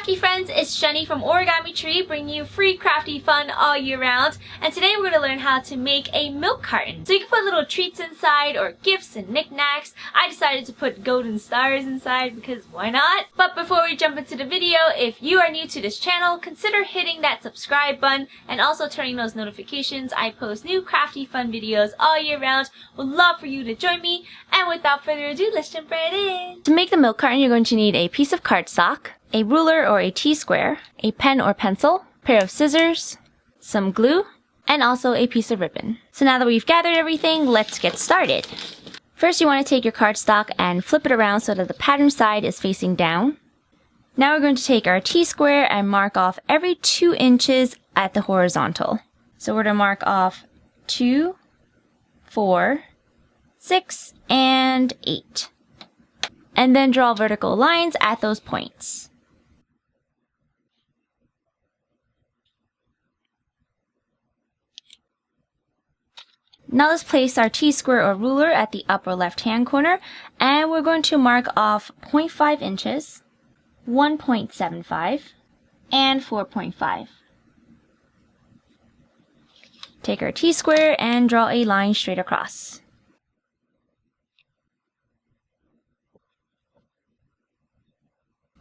crafty friends, it's Jenny from OrigamiTree bringing you free crafty fun all year round. And today we're going to learn how to make a milk carton. So you can put little treats inside or gifts and knickknacks. I decided to put golden stars inside because why not? But before we jump into the video, if you are new to this channel, consider hitting that subscribe button and also turning those notifications. I post new crafty fun videos all year round. Would love for you to join me. And without further ado, let's jump right in. To make the milk carton, you're going to need a piece of cardstock, a ruler or a T-square, a pen or pencil, a pair of scissors, some glue, and also a piece of ribbon. So now that we've gathered everything, let's get started. First, you want to take your cardstock and flip it around so that the pattern side is facing down. Now we're going to take our T-square and mark off every 2 inches at the horizontal. So we're going to mark off 2, 4, 6, and 8. And then draw vertical lines at those points. Now let's place our T-square or ruler at the upper left-hand corner, and we're going to mark off 0.5 inches, 1.75, and 4.5. Take our T-square and draw a line straight across.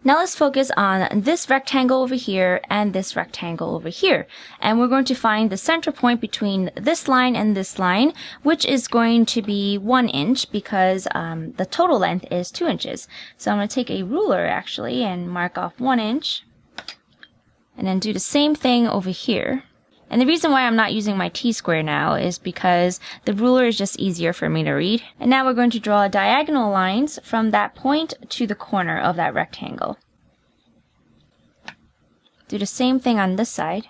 Now let's focus on this rectangle over here and this rectangle over here. And we're going to find the center point between this line and this line, which is going to be 1 inch because the total length is 2 inches. So I'm going to take a ruler actually and mark off 1 inch. And then do the same thing over here. And the reason why I'm not using my T-square now is because the ruler is just easier for me to read. And now we're going to draw diagonal lines from that point to the corner of that rectangle. Do the same thing on this side.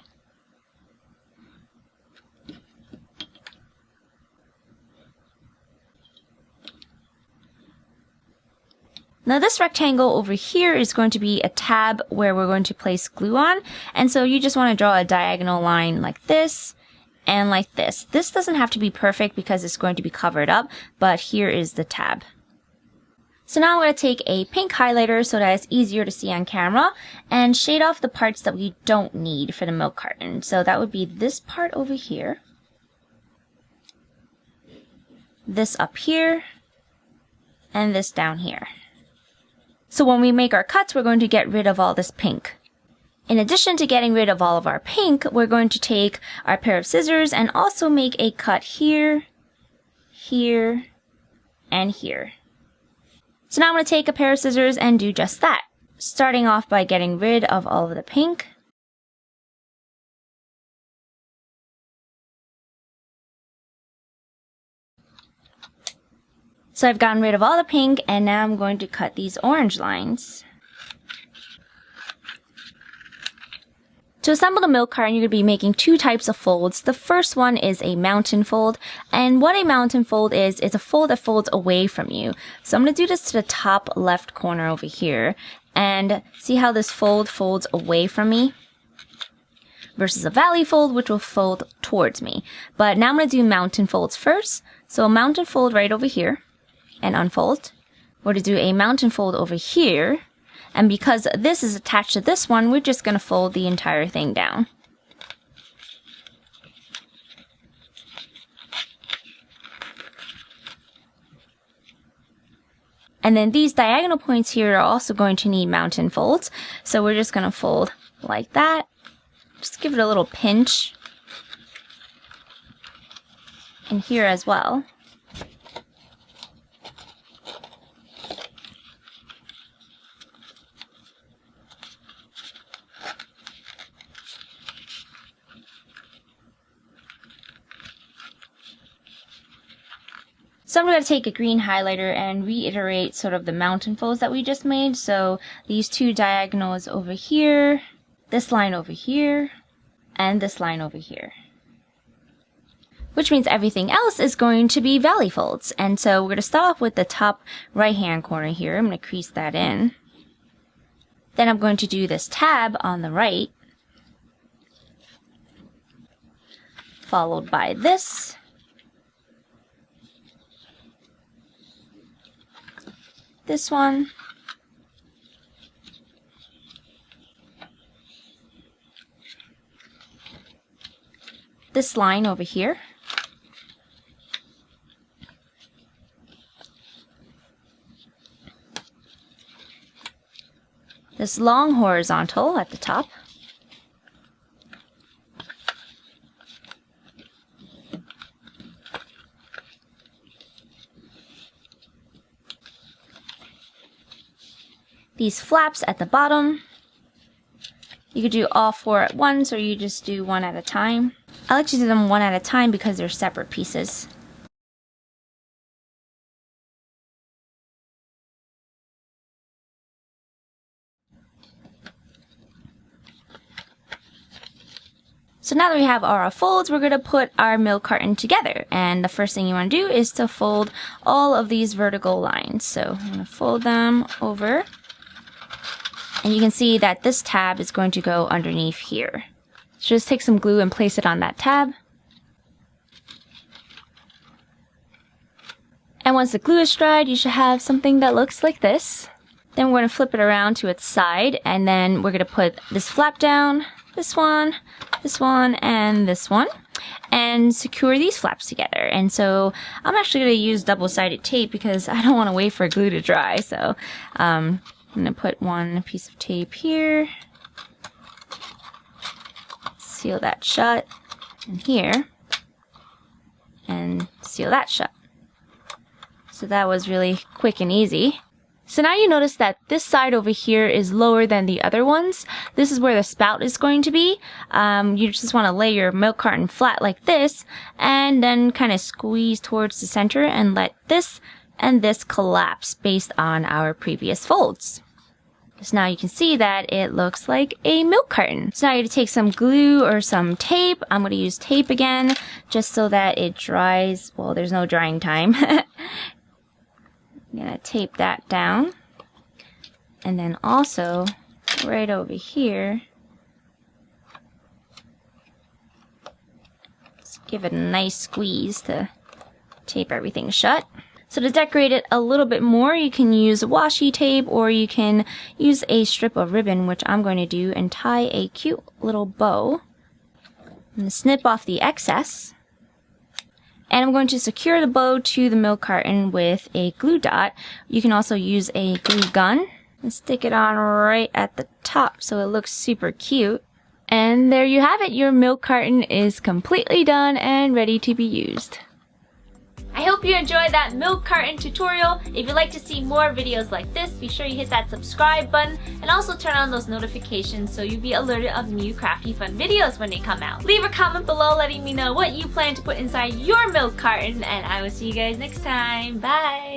Now this rectangle over here is going to be a tab where we're going to place glue on, and so you just want to draw a diagonal line like this and like this. This doesn't have to be perfect because it's going to be covered up, but here is the tab. So now I'm going to take a pink highlighter so that it's easier to see on camera and shade off the parts that we don't need for the milk carton. So that would be this part over here, this up here, and this down here. So when we make our cuts, we're going to get rid of all this pink. In addition to getting rid of all of our pink, we're going to take our pair of scissors and also make a cut here, here, and here. So now I'm going to take a pair of scissors and do just that, starting off by getting rid of all of the pink. So I've gotten rid of all the pink, and now I'm going to cut these orange lines. To assemble the milk carton, you're going to be making 2 types of folds. The first one is a mountain fold, and what a mountain fold is a fold that folds away from you. So I'm going to do this to the top left corner over here, and see how this fold folds away from me? Versus a valley fold, which will fold towards me. But now I'm going to do mountain folds first. So a mountain fold right over here, and unfold. We're going to do a mountain fold over here, and because this is attached to this one, we're just going to fold the entire thing down. And then these diagonal points here are also going to need mountain folds, so we're just going to fold like that. Just give it a little pinch. And here as well. So I'm going to take a green highlighter and reiterate sort of the mountain folds that we just made. So these 2 diagonals over here, this line over here, and this line over here. Which means everything else is going to be valley folds. And so we're going to start off with the top right-hand corner here. I'm going to crease that in. Then I'm going to do this tab on the right, followed by this. This one, this line over here. This long horizontal at the top. These flaps at the bottom. You could do all 4 at once, or you just do 1 at a time. I like to do them 1 at a time because they're separate pieces. So now that we have our folds, we're going to put our milk carton together. And the first thing you want to do is to fold all of these vertical lines. So I'm going to fold them over. And you can see that this tab is going to go underneath here. So just take some glue and place it on that tab. And once the glue is dried, you should have something that looks like this. Then we're going to flip it around to its side, and then we're going to put this flap down, this one, and this one, and secure these flaps together. And so I'm actually going to use double-sided tape because I don't want to wait for glue to dry. So I'm going to put one piece of tape here, seal that shut, and here, and seal that shut. So that was really quick and easy. So now you notice that this side over here is lower than the other ones. This is where the spout is going to be. You just want to lay your milk carton flat like this, and then kind of squeeze towards the center and let this and this collapse based on our previous folds. So now you can see that it looks like a milk carton. So now you're going to take some glue or some tape. I'm going to use tape again just so that it dries. Well, there's no drying time. I'm going to tape that down. And then also right over here, let's give it a nice squeeze to tape everything shut. So to decorate it a little bit more, you can use washi tape, or you can use a strip of ribbon, which I'm going to do, and tie a cute little bow. I'm going to snip off the excess. And I'm going to secure the bow to the milk carton with a glue dot. You can also use a glue gun and stick it on right at the top so it looks super cute. And there you have it. Your milk carton is completely done and ready to be used. I hope you enjoyed that milk carton tutorial. If you'd like to see more videos like this, be sure you hit that subscribe button and also turn on those notifications so you'll be alerted of new crafty fun videos when they come out. Leave a comment below letting me know what you plan to put inside your milk carton, and I will see you guys next time. Bye!